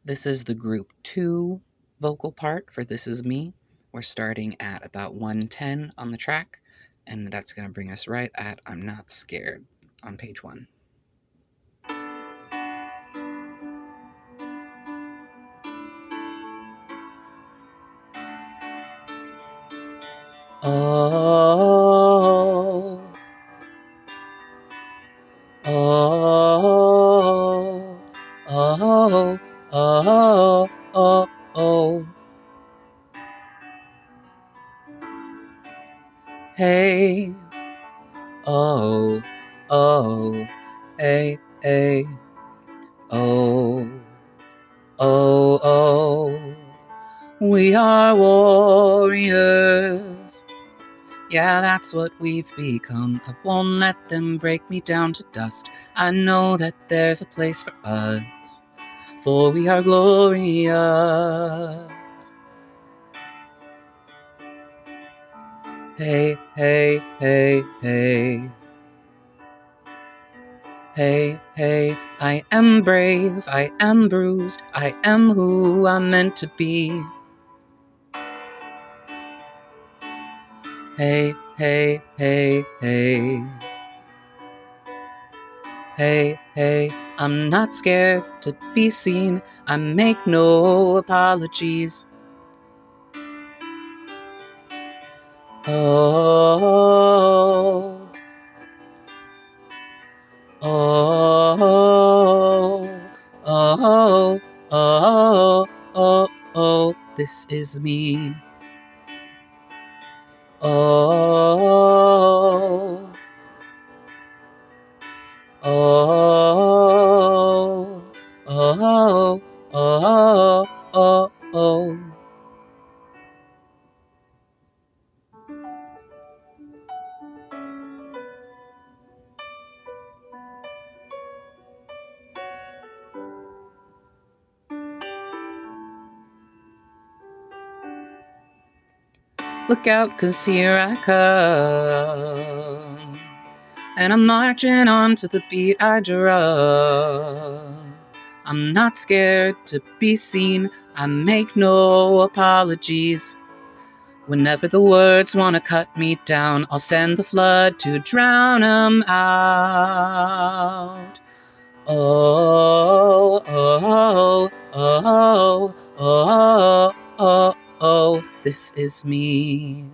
This is the group 2 vocal part for This Is Me. We're starting at about 110 on the track, and that's going to bring us right at I'm Not Scared on page 1. Oh, oh, oh, oh, oh, oh. Hey, oh, oh, hey, hey, oh, oh, oh. We are warriors. Yeah, that's what we've become. I won't let them break me down to dust. I know that there's a place for us, for we are glorious. Hey, hey, hey, hey. Hey, hey, I am brave, I am bruised, I am who I'm meant to be. Hey, hey, hey, hey. Hey, hey, I'm not scared to be seen. I make no apologies. Oh, oh, oh, oh, oh, oh, this is me. Oh, oh, oh, oh, oh, oh. Look out, 'cause here I come, and I'm marching on to the beat I drum. I'm not scared to be seen, I make no apologies. Whenever the words wanna cut me down, I'll send the flood to drown 'em out. Oh, oh, oh, oh, oh, oh, this is me.